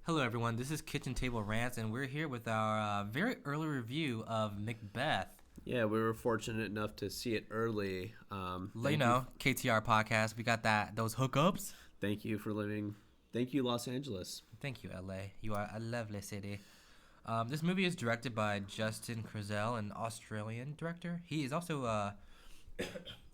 Hello, everyone. This is Kitchen Table Rants, and we're here with our very early review of Macbeth. Yeah, we were fortunate enough to see it early. KTR podcast. We got those hookups. Thank you for living. Thank you, Los Angeles. Thank you, LA. You are a lovely city. This movie is directed by Justin Krizelle, an Australian director. He is also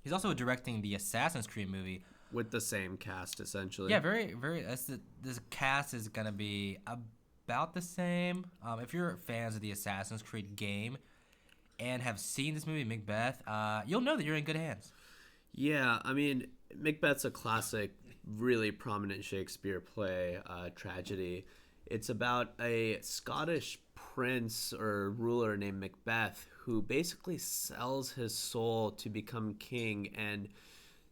he's also directing the Assassin's Creed movie. With the same cast, essentially. Yeah, very, very. This cast is gonna be about the same. If you're fans of the Assassin's Creed game and have seen this movie Macbeth, you'll know that you're in good hands. Yeah, I mean, Macbeth's a classic, really prominent Shakespeare play, tragedy. It's about a Scottish prince or ruler named Macbeth who basically sells his soul to become king and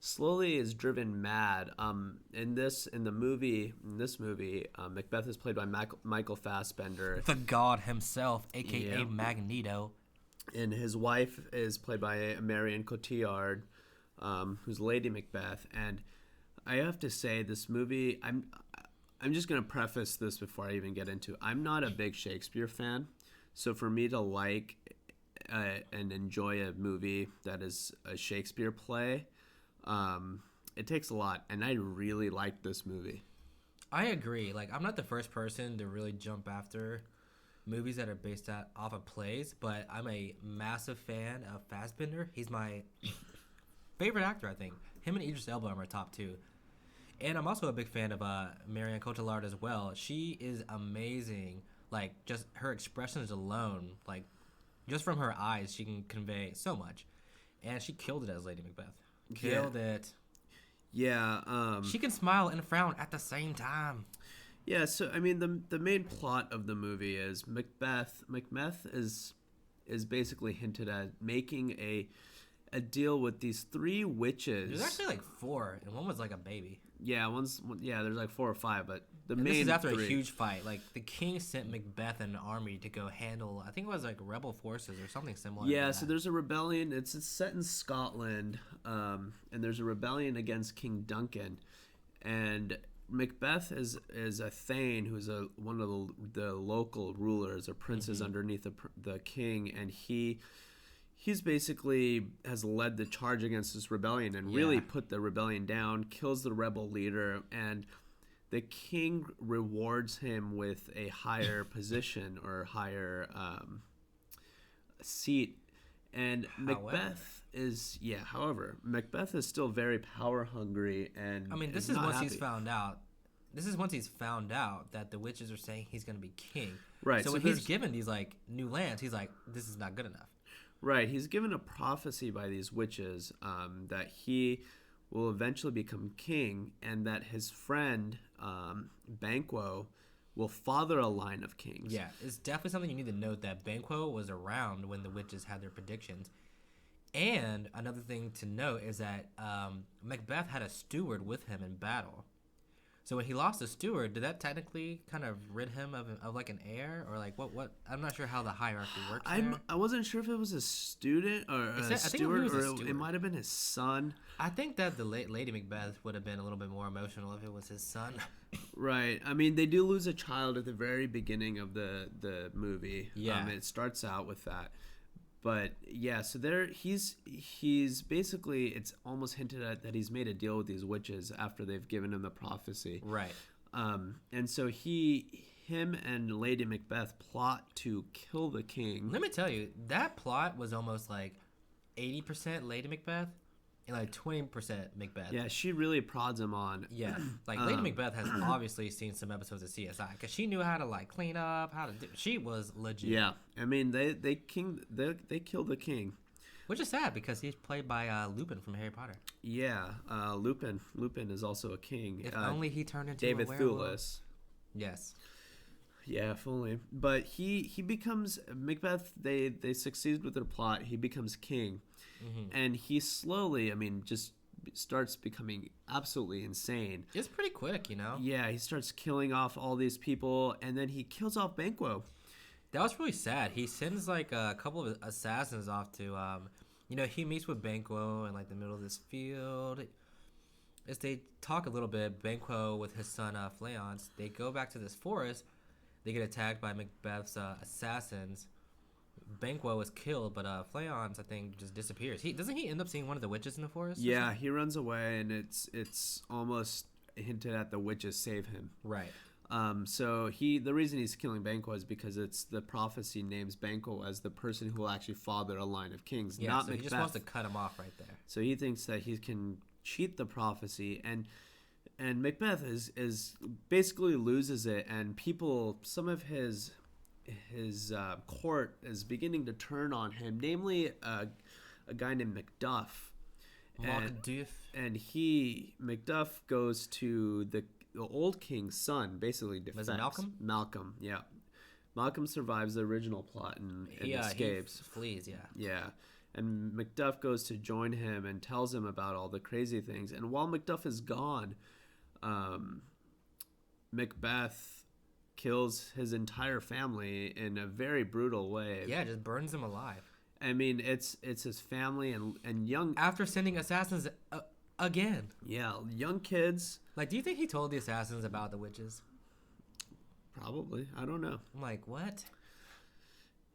slowly is driven mad. In this movie, Macbeth is played by Michael Fassbender, The god himself, aka Yeah. Magneto. and his wife is played by Marion Cotillard, who's Lady Macbeth. And I have to say, this movie, I'm just gonna preface this before I even get into it. I'm not a big Shakespeare fan, so for me to like and enjoy a movie that is a Shakespeare play, it takes a lot, and I really like this movie. I agree. Like, I'm not the first person to really jump after movies that are based off of plays, but I'm a massive fan of Fassbender. He's my favorite actor, I think. Him and Idris Elba are my top two. And I'm also a big fan of Marion Cotillard as well. She is amazing. Like, just her expressions alone, like, just from her eyes, she can convey so much. And she killed it as Lady Macbeth. Killed it. Yeah. She can smile and frown at the same time. Yeah. So I mean, the main plot of the movie is Macbeth. Macbeth is basically hinted at making a deal with these three witches. There's actually like four, and one was like a baby. Yeah, there's like 4 or 5, but the And main this is after three. a huge fight. Like, the king sent Macbeth and an army to go handle, I think it was like rebel forces or something similar. Yeah, to so that. there's a rebellion. It's set in Scotland, and there's a rebellion against King Duncan, and Macbeth is a thane who's one of the local rulers or princes underneath the king, and he's basically has led the charge against this rebellion and really put the rebellion down, kills the rebel leader, and the king rewards him with a higher position or higher seat. And however, Macbeth is still very power hungry, and I mean, this is once he's found out. This is once he's found out that the witches are saying he's going to be king. Right. So when he's given these like new lands, he's like, this is not good enough. Right, he's given a prophecy by these witches that he will eventually become king, and that his friend Banquo will father a line of kings. Yeah, it's definitely something you need to note that Banquo was around when the witches had their predictions. And another thing to note is that Macbeth had a steward with him in battle. So when he lost the steward, did that technically kind of rid him of like an heir, or like what? I'm not sure how the hierarchy works. I wasn't sure if it was a student or a steward, or it might have been his son. I think that the Lady Macbeth would have been a little bit more emotional if it was his son. Right. I mean, they do lose a child at the very beginning of the movie. Yeah. It starts out with that. But yeah, so he's basically, it's almost hinted at that he's made a deal with these witches after they've given him the prophecy. Right. And so him and Lady Macbeth plot to kill the king. Let me tell you, that plot was almost like 80% Lady Macbeth and like 20% Macbeth. Yeah, she really prods him on. Yeah, like Lady Macbeth has obviously seen some episodes of CSI because she knew how to like clean up, she was legit. Yeah, I mean they killed the king, which is sad because he's played by Lupin from Harry Potter. Yeah, Lupin is also a king. If only he turned into David a werewolf. Thewlis. Yes. Yeah, if only. But he becomes Macbeth. They succeed with their plot. He becomes king, and he slowly, I mean, just starts becoming absolutely insane. It's pretty quick, you know. Yeah, he starts killing off all these people, and then he kills off Banquo. That was really sad. He sends like a couple of assassins off to, he meets with Banquo in like the middle of this field. is they talk a little bit. Banquo with his son Fleance, they go back to this forest. They get attacked by Macbeth's assassins. Banquo is killed, but Fleance, I think, just disappears. Doesn't he end up seeing one of the witches in the forest? Yeah, he runs away, and it's almost hinted at the witches save him. Right. So the reason he's killing Banquo is because it's the prophecy names Banquo as the person who will actually father a line of kings, Yeah, not so Macbeth. he just wants to cut him off right there. So he thinks that he can cheat the prophecy, and Macbeth is basically loses it, and some of his court is beginning to turn on him, namely a guy named Macduff. And Macduff goes to the old king's son, basically defects. Was it Malcolm? Malcolm, yeah. Malcolm survives the original plot and escapes. He flees, yeah. Yeah. And Macduff goes to join him and tells him about all the crazy things. And while Macduff is gone, Macbeth kills his entire family in a very brutal way. Yeah, just burns them alive. I mean, it's his family and young... After sending assassins again. Yeah, young kids. Like, do you think he told the assassins about the witches? Probably. I don't know. I'm like, what?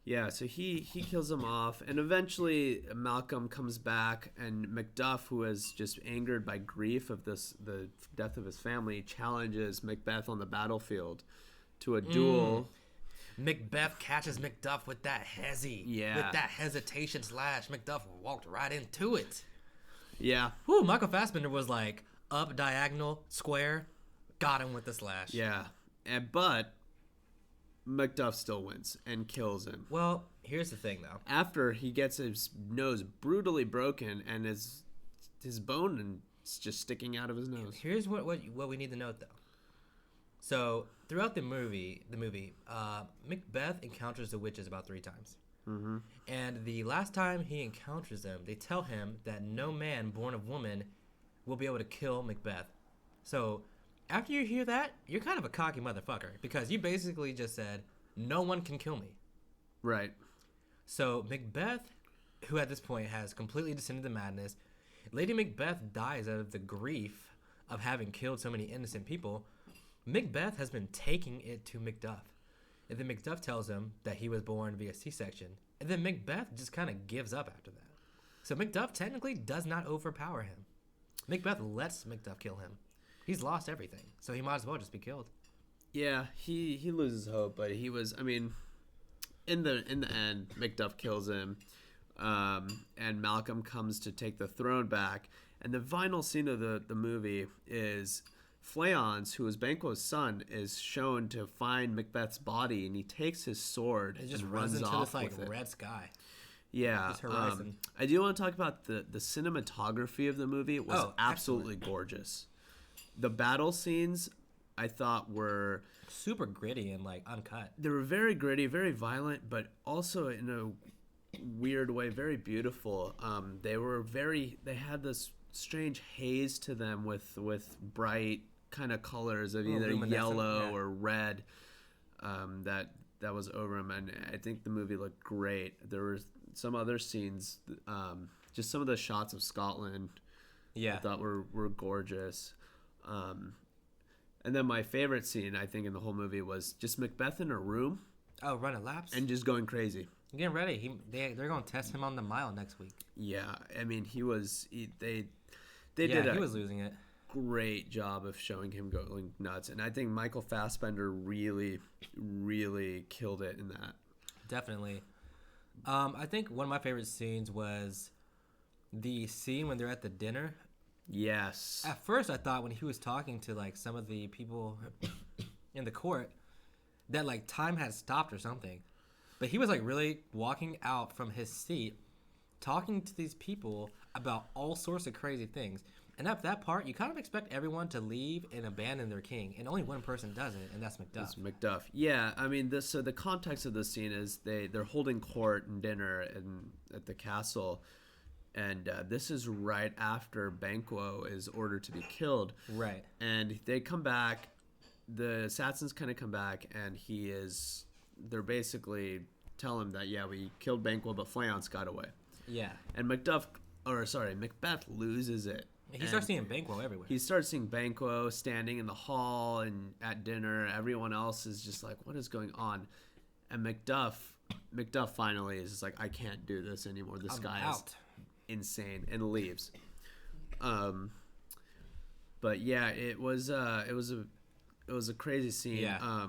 Yeah, so he kills them off, and eventually Malcolm comes back, and Macduff, who is just angered by grief of the death of his family, challenges Macbeth on the battlefield to a duel. Macbeth catches Macduff with that with that hesitation slash. Macduff walked right into it. Yeah. Whew, Michael Fassbender was like up diagonal square, got him with the slash. Yeah, but Macduff still wins and kills him. Well, here's the thing, though. After he gets his nose brutally broken and his bone is just sticking out of his nose. Here's what we need to note, though. So throughout the movie, Macbeth encounters the witches about 3 times. Mm-hmm. And the last time he encounters them, they tell him that no man born of woman will be able to kill Macbeth. So after you hear that, you're kind of a cocky motherfucker because you basically just said, no one can kill me. Right. So Macbeth, who at this point has completely descended to madness, Lady Macbeth dies out of the grief of having killed so many innocent people. Macbeth has been taking it to Macduff. And then Macduff tells him that he was born via C-section. And then Macbeth just kind of gives up after that. So Macduff technically does not overpower him. Macbeth lets Macduff kill him. He's lost everything, so he might as well just be killed. Yeah, he loses hope, but he was, I mean, in the end, Macduff kills him, and Malcolm comes to take the throne back. And the final scene of the movie is Fleance, who is Banquo's son, is shown to find Macbeth's body, and he takes his sword and just and runs into off this like with it. red sky. Yeah, I do want to talk about the cinematography of the movie. It was absolutely gorgeous. The battle scenes, I thought, were super gritty and like uncut. They were very gritty, very violent, but also in a weird way, very beautiful. They had this strange haze to them with bright kind of colors of either yellow or red that was over them, and I think the movie looked great. There were some other scenes, just some of the shots of Scotland, I thought were gorgeous. And then my favorite scene, I think, in the whole movie was just Macbeth in a room. Oh, running laps? And just going crazy. Getting ready. They're going to test him on the mile next week. Yeah, I mean, he was losing it. Great job of showing him going nuts. And I think Michael Fassbender really, really killed it in that. Definitely. I think one of my favorite scenes was the scene when they're at the dinner. Yes. At first, I thought when he was talking to like some of the people in the court that like time had stopped or something, but he was like really walking out from his seat, talking to these people about all sorts of crazy things. And at that part, you kind of expect everyone to leave and abandon their king, and only one person does it, and that's Macduff. It's Macduff. Yeah, I mean, so the context of the scene is they're holding court and dinner at the castle. And this is right after Banquo is ordered to be killed. Right. And they come back. The assassins kind of come back, and they're basically tell him that, yeah, we killed Banquo, but Fleance got away. Yeah. And Macbeth loses it. He starts seeing Banquo everywhere. He starts seeing Banquo standing in the hall and at dinner. Everyone else is just like, what is going on? And Macduff finally is just like, I can't do this anymore. This guy is insane, and leaves. But yeah, it was a crazy scene. Yeah.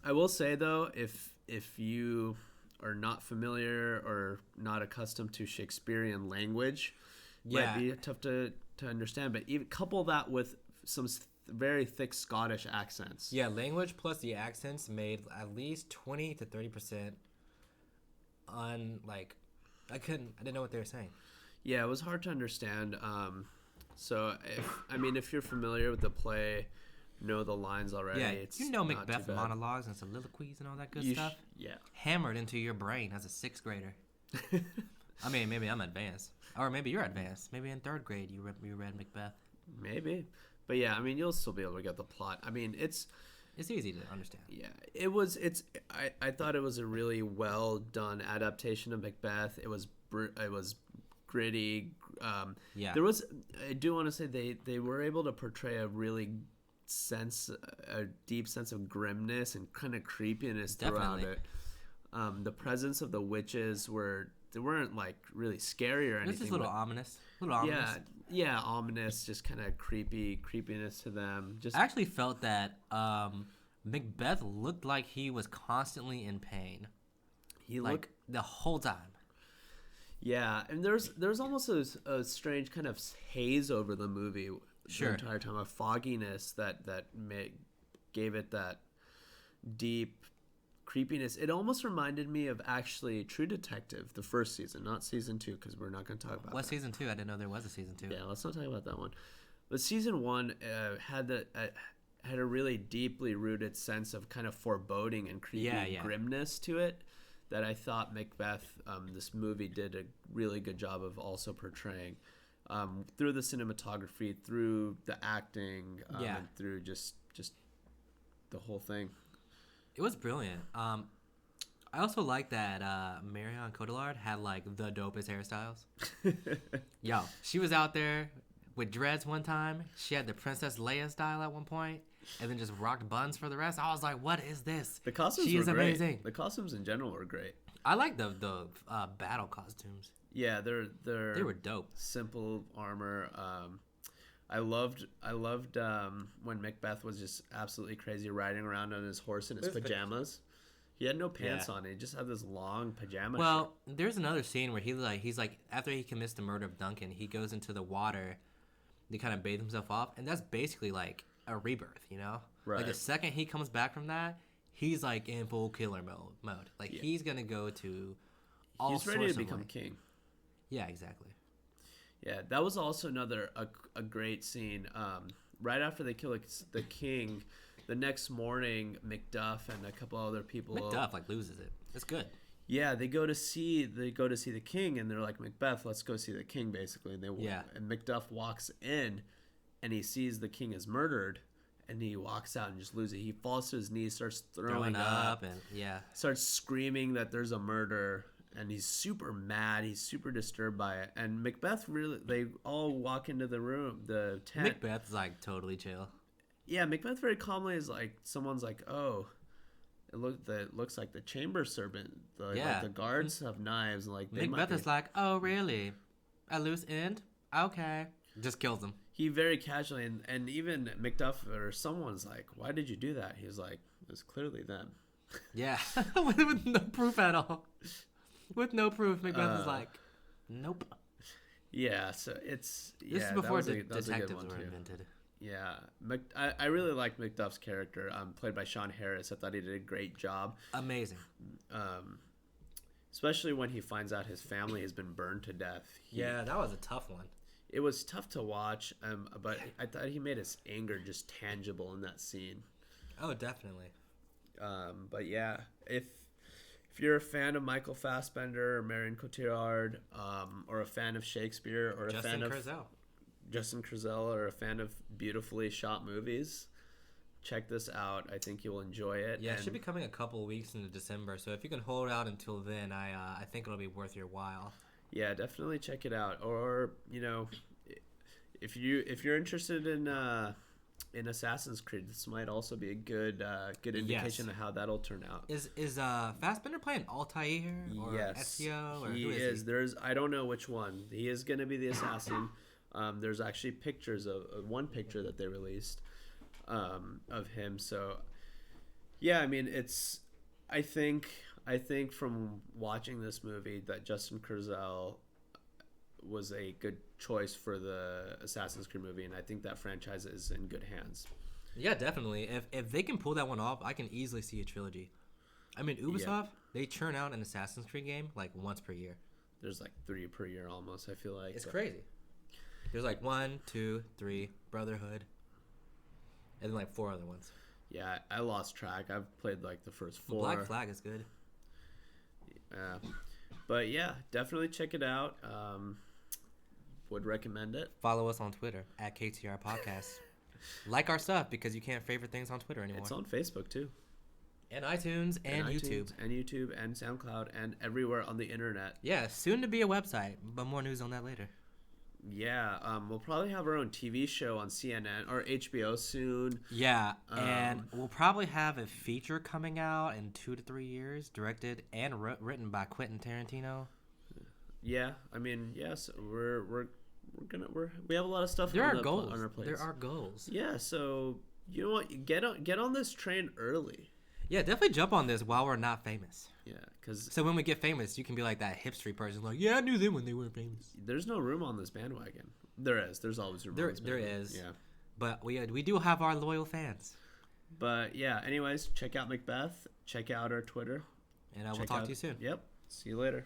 I will say though, if you are not familiar or not accustomed to Shakespearean language, it might be tough to understand. But even couple that with some very thick Scottish accents. Yeah, language plus the accents made at least 20 to 30% I didn't know what they were saying. Yeah, it was hard to understand. So if you're familiar with the play, know the lines already. Yeah, it's Macbeth monologues and soliloquies and all that good stuff. Hammered into your brain as a 6th grader. I mean, maybe I'm advanced, or maybe you're advanced. Maybe in 3rd grade you read Macbeth. Maybe, but yeah, I mean, you'll still be able to get the plot. I mean, it's easy to understand. Yeah, I thought it was a really well done adaptation of Macbeth. It was gritty. There was. I do want to say they were able to portray a deep sense of grimness and kind of creepiness throughout it. The presence of the witches weren't like really scary or anything. This is a little ominous. Yeah, ominous, just kind of creepiness to them. I actually felt that Macbeth looked like he was constantly in pain. He looked the whole time. Yeah, and there's almost a strange kind of haze over the movie the entire time, a fogginess that gave it that deep creepiness. It almost reminded me of actually True Detective, the first season, not season 2, because we're not going to talk about that. Season 2? I didn't know there was a season 2. Yeah, let's not talk about that one. But season 1 had a really deeply rooted sense of kind of foreboding and creepy grimness to it that I thought Macbeth, this movie, did a really good job of also portraying through the cinematography, through the acting, and through just the whole thing. It was brilliant. I also like that Marion Cotillard had like the dopest hairstyles. Yo, she was out there with dreads one time. She had the Princess Leia style at one point, and then just rocked buns for the rest. I was like, what is this? The costumes were great. Amazing. The costumes in general were great. I like the battle costumes. Yeah, they were dope. Simple armor. I loved when Macbeth was just absolutely crazy riding around on his horse in his pajamas. He had no pants on. He just had this long pajama shirt. There's another scene where he's like after he commits the murder of Duncan, he goes into the water to kind of bathe himself off, and that's basically like a rebirth, you know? Right. Like the second he comes back from that, he's like in full killer mode. Like he's gonna go to all sorts of. He's ready to become king. Yeah, exactly. Yeah, that was also another a great scene. Right after they kill the king, the next morning, Macduff and a couple other people. Macduff loses it. It's good. Yeah, they go to see the king, and they're like, Macbeth, let's go see the king, basically. And and Macduff walks in, and he sees the king is murdered, and he walks out and just loses it. He falls to his knees, starts throwing up, and starts screaming that there's a murder. And he's super mad. He's super disturbed by it. And Macbeth they all walk into the room, the tent. Macbeth's like totally chill. Yeah, Macbeth very calmly is like, someone's like, oh, it looks like the chamber servant. Like the guards have knives. And like Macbeth is like, oh, really? A loose end? Okay. Just kills him. He very casually, and even Macduff or someone's like, why did you do that? He's like, it was clearly them. Yeah, with no proof at all. With no proof, Macbeth was like, nope. Yeah, so it's... This is before detectives were invented. Yeah. I really liked Macduff's character, played by Sean Harris. I thought he did a great job. Amazing. Especially when he finds out his family has been burned to death. Yeah, that was a tough one. It was tough to watch, but I thought he made his anger just tangible in that scene. Oh, definitely. But yeah, if you're a fan of Michael Fassbender or Marion Cotillard, or a fan of Shakespeare, or a fan of Justin Krizelle, or a fan of beautifully shot movies, check this out. I think you'll enjoy it. Yeah, it should be coming a couple of weeks into December, so if you can hold out until then, I think it'll be worth your while. Yeah, definitely check it out. Or, if you're interested in Assassin's Creed, this might also be a good indication of how that'll turn out. Is Fassbender playing Altair or Yes, Ezio, or he who is. he? There's I don't know which one. He is going to be the assassin. There's actually pictures of one picture that they released of him. So yeah, I mean it's. I think from watching this movie that Justin Kerzel was a good choice for the Assassin's Creed movie, and I think that franchise is in good hands. Yeah, definitely. If they can pull that one off, I can easily see a trilogy. I mean, Ubisoft, they churn out an Assassin's Creed game like once per year. There's like 3 per year almost, I feel like. It's crazy. There's like 1, 2, 3, Brotherhood, and then like 4 other ones. Yeah, I lost track. I've played like the first 4. Black Flag is good. But yeah, definitely check it out. Would recommend it. Follow us on Twitter at KTR Podcast. Like our stuff because you can't favorite things on Twitter anymore. It's on Facebook too. And iTunes and YouTube. And YouTube and SoundCloud and everywhere on the internet. Yeah, soon to be a website, but more news on that later. Yeah, we'll probably have our own TV show on CNN or HBO soon. Yeah, and we'll probably have a feature coming out in 2 to 3 years, directed and written by Quentin Tarantino. Yeah, I mean, yes, we have a lot of stuff. There on are goals. On our plates. There are goals. Yeah, so you know what? Get on this train early. Yeah, definitely jump on this while we're not famous. Yeah, because so when we get famous, you can be like that hipstery person, like, yeah, I knew them when they weren't famous. There's no room on this bandwagon. There is. There's always room. On this there bandwagon. is. Yeah, but we do have our loyal fans. But yeah, anyways, check out Macbeth. Check out our Twitter. And we'll talk to you soon. Yep. See you later.